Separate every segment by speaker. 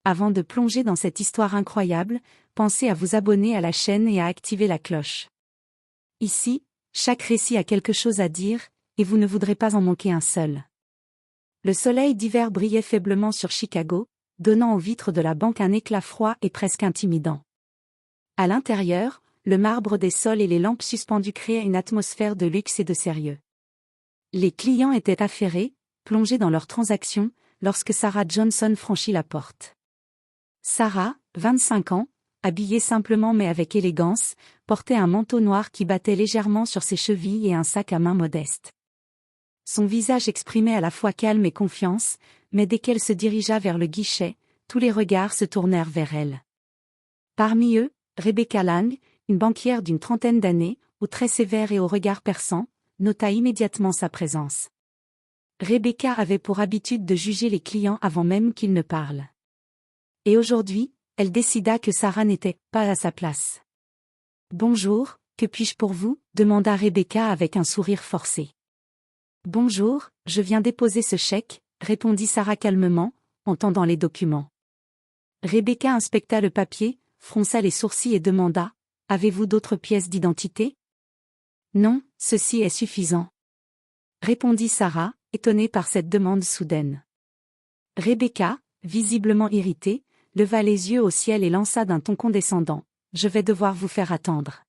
Speaker 1: avant de plonger dans cette histoire incroyable, pensez à vous abonner à la chaîne et à activer la cloche. Ici, chaque récit a quelque chose à dire, et vous ne voudrez pas en manquer un seul. Le soleil d'hiver brillait faiblement sur Chicago, donnant aux vitres de la banque un éclat froid et presque intimidant. À l'intérieur, le marbre des sols et les lampes suspendues créaient une atmosphère de luxe et de sérieux. Les clients étaient affairés, plongés dans leurs transactions, lorsque Sarah Johnson franchit la porte. Sarah, 25 ans, habillée simplement mais avec élégance, portait un manteau noir qui battait légèrement sur ses chevilles et un sac à main modeste. Son visage exprimait à la fois calme et confiance, mais dès qu'elle se dirigea vers le guichet, tous les regards se tournèrent vers elle. Parmi eux, Rebecca Lang, une banquière d'une trentaine d'années, aux traits sévères et au regard perçant, nota immédiatement sa présence. Rebecca avait pour habitude de juger les clients avant même qu'ils ne parlent. Et aujourd'hui, elle décida que Sarah n'était pas à sa place. « Bonjour, que puis-je pour vous ?» demanda Rebecca avec un sourire forcé. « Bonjour, je viens déposer ce chèque », répondit Sarah calmement, en tendant les documents. Rebecca inspecta le papier, fronça les sourcils et demanda « Avez-vous d'autres pièces d'identité ?»« Non, ceci est suffisant. » répondit Sarah, étonnée par cette demande soudaine. Rebecca, visiblement irritée, leva les yeux au ciel et lança d'un ton condescendant « Je vais devoir vous faire attendre.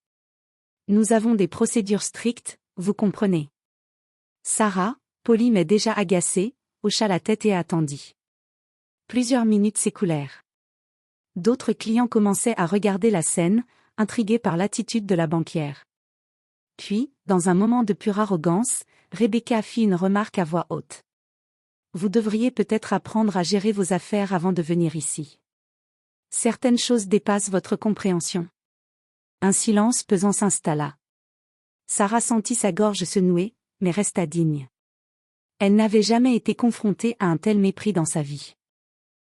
Speaker 1: Nous avons des procédures strictes, vous comprenez. » Sarah, polie mais déjà agacée, hocha la tête et attendit. Plusieurs minutes s'écoulèrent. D'autres clients commençaient à regarder la scène, intrigués par l'attitude de la banquière. Puis, dans un moment de pure arrogance, Rebecca fit une remarque à voix haute. « Vous devriez peut-être apprendre à gérer vos affaires avant de venir ici. Certaines choses dépassent votre compréhension. » Un silence pesant s'installa. Sarah sentit sa gorge se nouer, mais resta digne. Elle n'avait jamais été confrontée à un tel mépris dans sa vie.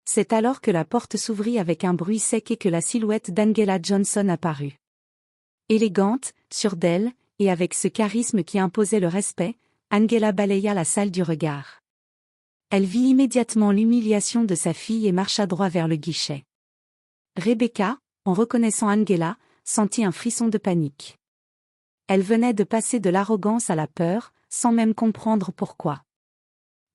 Speaker 1: C'est alors que la porte s'ouvrit avec un bruit sec et que la silhouette d'Angela Johnson apparut. Élégante, sûre d'elle, et avec ce charisme qui imposait le respect, Angela balaya la salle du regard. Elle vit immédiatement l'humiliation de sa fille et marcha droit vers le guichet. Rebecca, en reconnaissant Angela, sentit un frisson de panique. Elle venait de passer de l'arrogance à la peur, sans même comprendre pourquoi.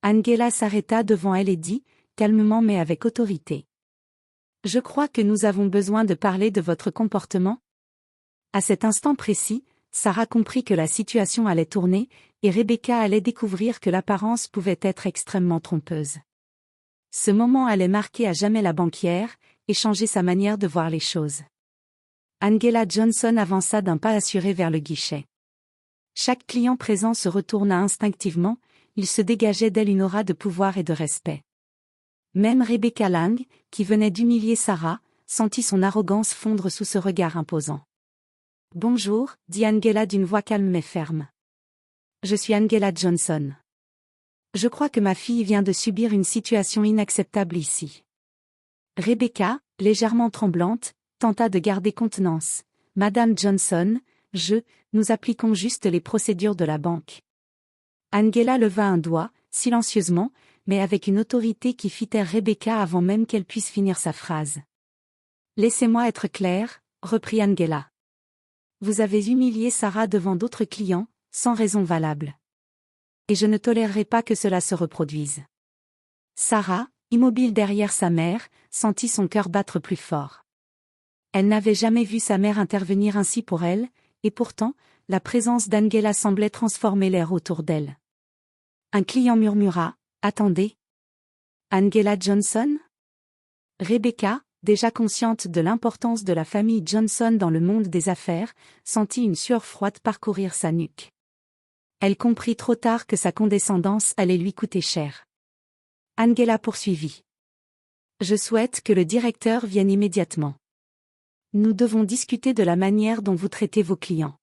Speaker 1: Angela s'arrêta devant elle et dit, calmement mais avec autorité. « Je crois que nous avons besoin de parler de votre comportement. » À cet instant précis, Sarah comprit que la situation allait tourner, et Rebecca allait découvrir que l'apparence pouvait être extrêmement trompeuse. Ce moment allait marquer à jamais la banquière, et changer sa manière de voir les choses. Angela Johnson avança d'un pas assuré vers le guichet. Chaque client présent se retourna instinctivement, il se dégageait d'elle une aura de pouvoir et de respect. Même Rebecca Lang, qui venait d'humilier Sarah, sentit son arrogance fondre sous ce regard imposant. « Bonjour, » dit Angela d'une voix calme mais ferme. « Je suis Angela Johnson. Je crois que ma fille vient de subir une situation inacceptable ici. » Rebecca, légèrement tremblante, tenta de garder contenance. « Madame Johnson, nous appliquons juste les procédures de la banque. » Angela leva un doigt, silencieusement, mais avec une autorité qui fit taire Rebecca avant même qu'elle puisse finir sa phrase. « Laissez-moi être claire, » reprit Angela. « Vous avez humilié Sarah devant d'autres clients, sans raison valable. Et je ne tolérerai pas que cela se reproduise. » Sarah, immobile derrière sa mère, sentit son cœur battre plus fort. Elle n'avait jamais vu sa mère intervenir ainsi pour elle, et pourtant, la présence d'Angela semblait transformer l'air autour d'elle. Un client murmura, « Attendez. Angela Johnson ?» Rebecca, déjà consciente de l'importance de la famille Johnson dans le monde des affaires, sentit une sueur froide parcourir sa nuque. Elle comprit trop tard que sa condescendance allait lui coûter cher. Angela poursuivit. « Je souhaite que le directeur vienne immédiatement. Nous devons discuter de la manière dont vous traitez vos clients. »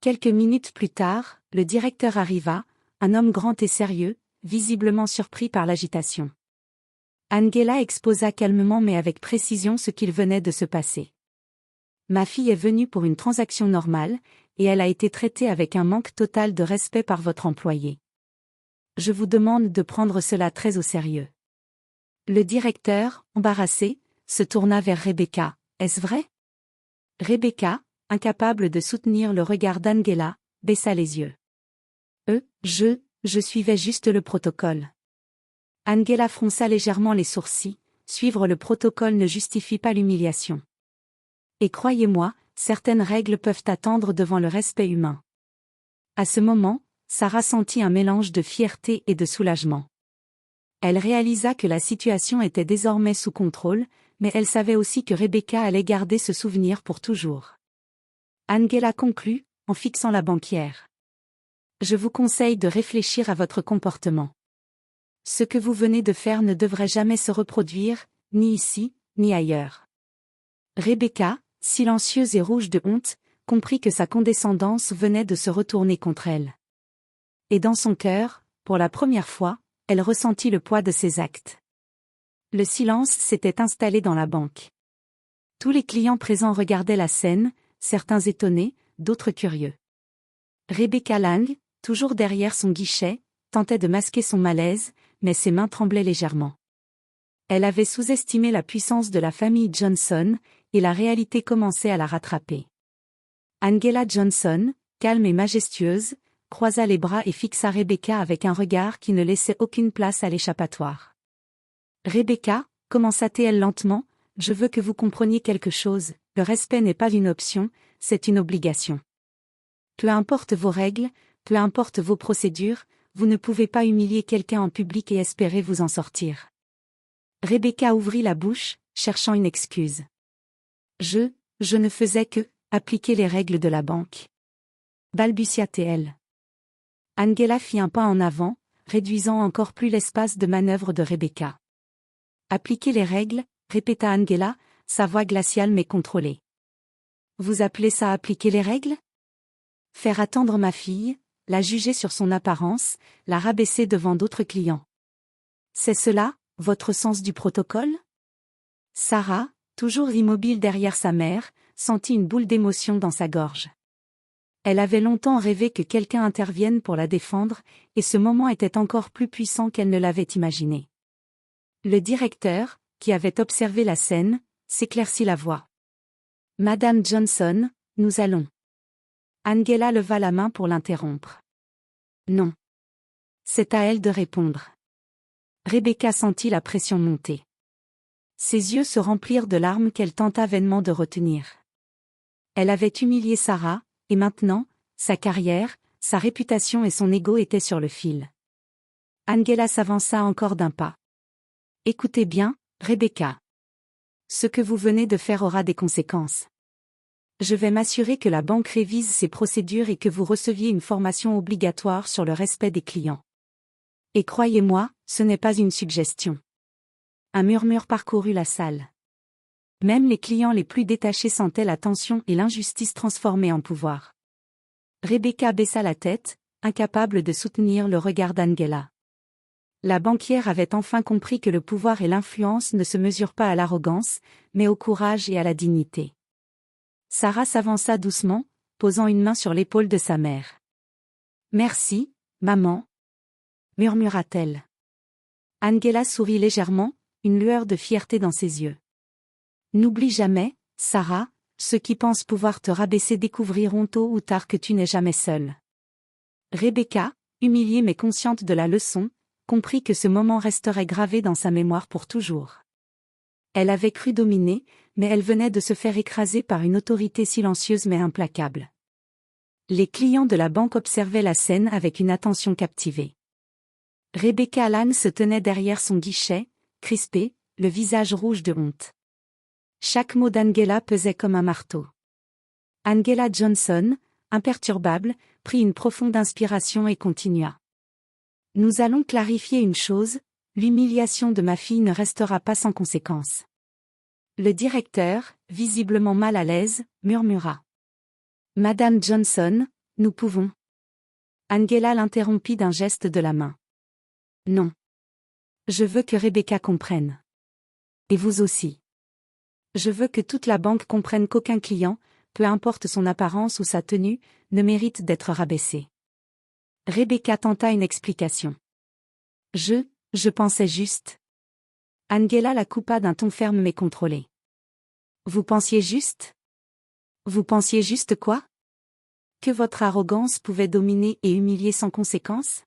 Speaker 1: Quelques minutes plus tard, le directeur arriva, un homme grand et sérieux, visiblement surpris par l'agitation. Angela exposa calmement mais avec précision ce qu'il venait de se passer. « Ma fille est venue pour une transaction normale, et elle a été traitée avec un manque total de respect par votre employé. Je vous demande de prendre cela très au sérieux. » Le directeur, embarrassé, se tourna vers Rebecca. Est-ce vrai? Rebecca, incapable de soutenir le regard d'Angela, baissa les yeux. Je suivais juste le protocole. Angela fronça légèrement les sourcils, suivre le protocole ne justifie pas l'humiliation. Et croyez-moi, certaines règles peuvent attendre devant le respect humain. À ce moment, Sarah sentit un mélange de fierté et de soulagement. Elle réalisa que la situation était désormais sous contrôle, mais elle savait aussi que Rebecca allait garder ce souvenir pour toujours. Angela conclut, en fixant la banquière. Je vous conseille de réfléchir à votre comportement. Ce que vous venez de faire ne devrait jamais se reproduire, ni ici, ni ailleurs. Rebecca, silencieuse et rouge de honte, comprit que sa condescendance venait de se retourner contre elle. Et dans son cœur, pour la première fois, elle ressentit le poids de ses actes. Le silence s'était installé dans la banque. Tous les clients présents regardaient la scène, certains étonnés, d'autres curieux. Rebecca Lang, toujours derrière son guichet, tentait de masquer son malaise, mais ses mains tremblaient légèrement. Elle avait sous-estimé la puissance de la famille Johnson, et la réalité commençait à la rattraper. Angela Johnson, calme et majestueuse, croisa les bras et fixa Rebecca avec un regard qui ne laissait aucune place à l'échappatoire. « Rebecca, commença-t-elle lentement, je veux que vous compreniez quelque chose, le respect n'est pas une option, c'est une obligation. Peu importe vos règles, peu importe vos procédures, vous ne pouvez pas humilier quelqu'un en public et espérer vous en sortir. » Rebecca ouvrit la bouche, cherchant une excuse. « Je ne faisais que appliquer les règles de la banque. » balbutia-t-elle. Angela fit un pas en avant, réduisant encore plus l'espace de manœuvre de Rebecca. « Appliquer les règles » répéta Angela, sa voix glaciale mais contrôlée. « Vous appelez ça appliquer les règles? Faire attendre ma fille, la juger sur son apparence, la rabaisser devant d'autres clients. C'est cela, votre sens du protocole? » Sarah, toujours immobile derrière sa mère, sentit une boule d'émotion dans sa gorge. Elle avait longtemps rêvé que quelqu'un intervienne pour la défendre, et ce moment était encore plus puissant qu'elle ne l'avait imaginé. Le directeur, qui avait observé la scène, s'éclaircit la voix. « Madame Johnson, nous allons. » Angela leva la main pour l'interrompre. « Non. C'est à elle de répondre. » Rebecca sentit la pression monter. Ses yeux se remplirent de larmes qu'elle tenta vainement de retenir. Elle avait humilié Sarah, et maintenant, sa carrière, sa réputation et son ego étaient sur le fil. Angela s'avança encore d'un pas. « Écoutez bien, Rebecca. Ce que vous venez de faire aura des conséquences. Je vais m'assurer que la banque révise ses procédures et que vous receviez une formation obligatoire sur le respect des clients. Et croyez-moi, ce n'est pas une suggestion. » Un murmure parcourut la salle. Même les clients les plus détachés sentaient la tension et l'injustice transformées en pouvoir. Rebecca baissa la tête, incapable de soutenir le regard d'Angela. La banquière avait enfin compris que le pouvoir et l'influence ne se mesurent pas à l'arrogance, mais au courage et à la dignité. Sarah s'avança doucement, posant une main sur l'épaule de sa mère. « Merci, maman, » murmura-t-elle. Angela sourit légèrement, une lueur de fierté dans ses yeux. « N'oublie jamais, Sarah, ceux qui pensent pouvoir te rabaisser découvriront tôt ou tard que tu n'es jamais seule. » Rebecca, humiliée mais consciente de la leçon, comprit que ce moment resterait gravé dans sa mémoire pour toujours. Elle avait cru dominer, mais elle venait de se faire écraser par une autorité silencieuse mais implacable. Les clients de la banque observaient la scène avec une attention captivée. Rebecca Lang se tenait derrière son guichet, crispée, le visage rouge de honte. Chaque mot d'Angela pesait comme un marteau. Angela Johnson, imperturbable, prit une profonde inspiration et continua. « Nous allons clarifier une chose, l'humiliation de ma fille ne restera pas sans conséquence. » Le directeur, visiblement mal à l'aise, murmura. « Madame Johnson, nous pouvons. » Angela l'interrompit d'un geste de la main. « Non. Je veux que Rebecca comprenne. Et vous aussi. Je veux que toute la banque comprenne qu'aucun client, peu importe son apparence ou sa tenue, ne mérite d'être rabaissé. » Rebecca tenta une explication. Je pensais juste. » Angela la coupa d'un ton ferme mais contrôlé. Vous pensiez juste? Vous pensiez juste quoi? Que votre arrogance pouvait dominer et humilier sans conséquence?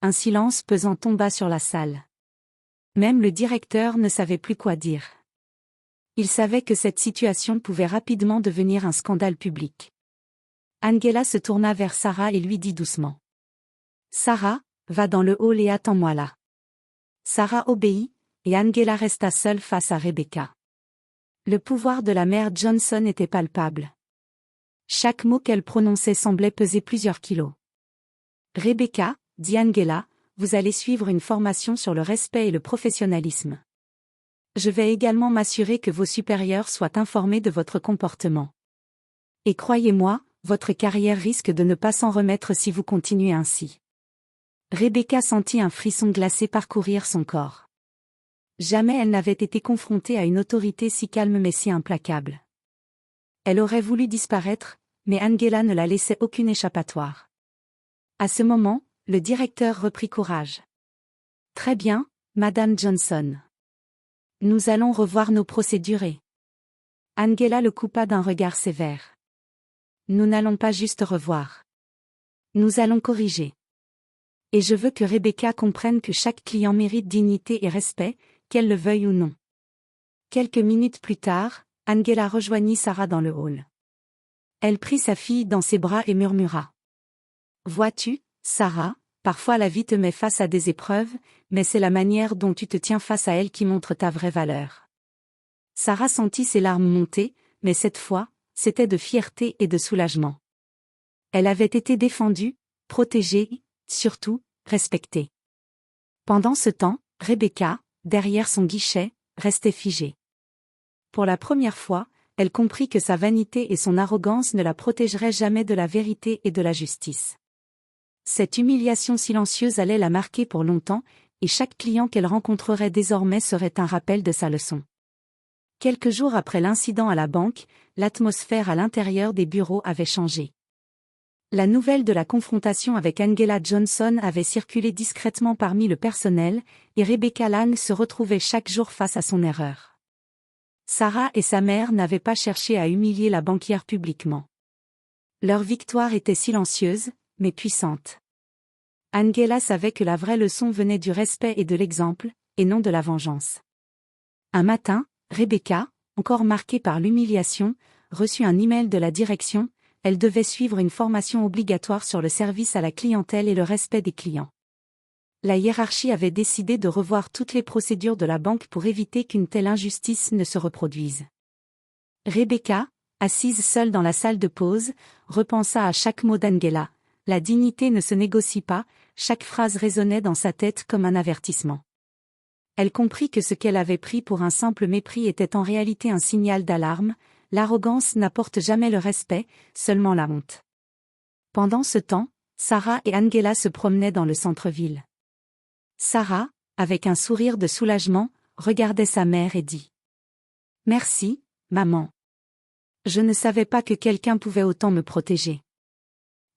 Speaker 1: Un silence pesant tomba sur la salle. Même le directeur ne savait plus quoi dire. Il savait que cette situation pouvait rapidement devenir un scandale public. Angela se tourna vers Sarah et lui dit doucement. Sarah, va dans le hall et attends-moi là. Sarah obéit, et Angela resta seule face à Rebecca. Le pouvoir de la mère Johnson était palpable. Chaque mot qu'elle prononçait semblait peser plusieurs kilos. Rebecca, dit Angela, vous allez suivre une formation sur le respect et le professionnalisme. Je vais également m'assurer que vos supérieurs soient informés de votre comportement. Et croyez-moi, votre carrière risque de ne pas s'en remettre si vous continuez ainsi. Rebecca sentit un frisson glacé parcourir son corps. Jamais elle n'avait été confrontée à une autorité si calme mais si implacable. Elle aurait voulu disparaître, mais Angela ne la laissait aucune échappatoire. À ce moment, le directeur reprit courage. Très bien, Madame Johnson. Nous allons revoir nos procédures et... Angela le coupa d'un regard sévère. Nous n'allons pas juste revoir. Nous allons corriger. Et je veux que Rebecca comprenne que chaque client mérite dignité et respect, qu'elle le veuille ou non. Quelques minutes plus tard, Angela rejoignit Sarah dans le hall. Elle prit sa fille dans ses bras et murmura. Vois-tu, Sarah, parfois la vie te met face à des épreuves, mais c'est la manière dont tu te tiens face à elle qui montre ta vraie valeur. Sarah sentit ses larmes monter, mais cette fois, c'était de fierté et de soulagement. Elle avait été défendue, protégée, surtout, respectée. Pendant ce temps, Rebecca, derrière son guichet, restait figée. Pour la première fois, elle comprit que sa vanité et son arrogance ne la protégeraient jamais de la vérité et de la justice. Cette humiliation silencieuse allait la marquer pour longtemps, et chaque client qu'elle rencontrerait désormais serait un rappel de sa leçon. Quelques jours après l'incident à la banque, l'atmosphère à l'intérieur des bureaux avait changé. La nouvelle de la confrontation avec Angela Johnson avait circulé discrètement parmi le personnel, et Rebecca Lang se retrouvait chaque jour face à son erreur. Sarah et sa mère n'avaient pas cherché à humilier la banquière publiquement. Leur victoire était silencieuse, mais puissante. Angela savait que la vraie leçon venait du respect et de l'exemple, et non de la vengeance. Un matin, Rebecca, encore marquée par l'humiliation, reçut un email de la direction. Elle devait suivre une formation obligatoire sur le service à la clientèle et le respect des clients. La hiérarchie avait décidé de revoir toutes les procédures de la banque pour éviter qu'une telle injustice ne se reproduise. Rebecca, assise seule dans la salle de pause, repensa à chaque mot d'Angela. La dignité ne se négocie pas, chaque phrase résonnait dans sa tête comme un avertissement. Elle comprit que ce qu'elle avait pris pour un simple mépris était en réalité un signal d'alarme. L'arrogance n'apporte jamais le respect, seulement la honte. Pendant ce temps, Sarah et Angela se promenaient dans le centre-ville. Sarah, avec un sourire de soulagement, regardait sa mère et dit « Merci, maman. Je ne savais pas que quelqu'un pouvait autant me protéger. »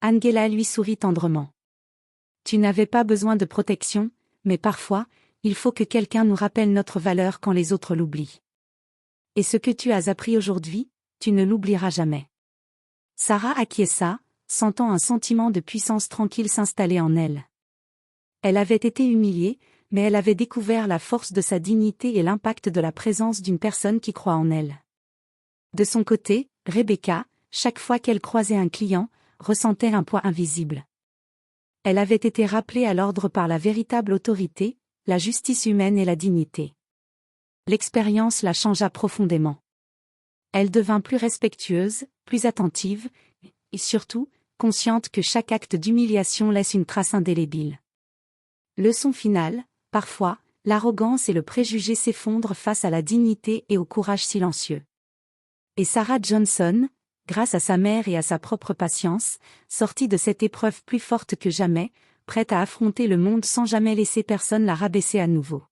Speaker 1: Angela lui sourit tendrement. « Tu n'avais pas besoin de protection, mais parfois, il faut que quelqu'un nous rappelle notre valeur quand les autres l'oublient. Et ce que tu as appris aujourd'hui, tu ne l'oublieras jamais. » Sarah acquiesça, sentant un sentiment de puissance tranquille s'installer en elle. Elle avait été humiliée, mais elle avait découvert la force de sa dignité et l'impact de la présence d'une personne qui croit en elle. De son côté, Rebecca, chaque fois qu'elle croisait un client, ressentait un poids invisible. Elle avait été rappelée à l'ordre par la véritable autorité, la justice humaine et la dignité. L'expérience la changea profondément. Elle devint plus respectueuse, plus attentive, et surtout, consciente que chaque acte d'humiliation laisse une trace indélébile. Leçon finale, parfois, l'arrogance et le préjugé s'effondrent face à la dignité et au courage silencieux. Et Sarah Johnson, grâce à sa mère et à sa propre patience, sortit de cette épreuve plus forte que jamais, prête à affronter le monde sans jamais laisser personne la rabaisser à nouveau.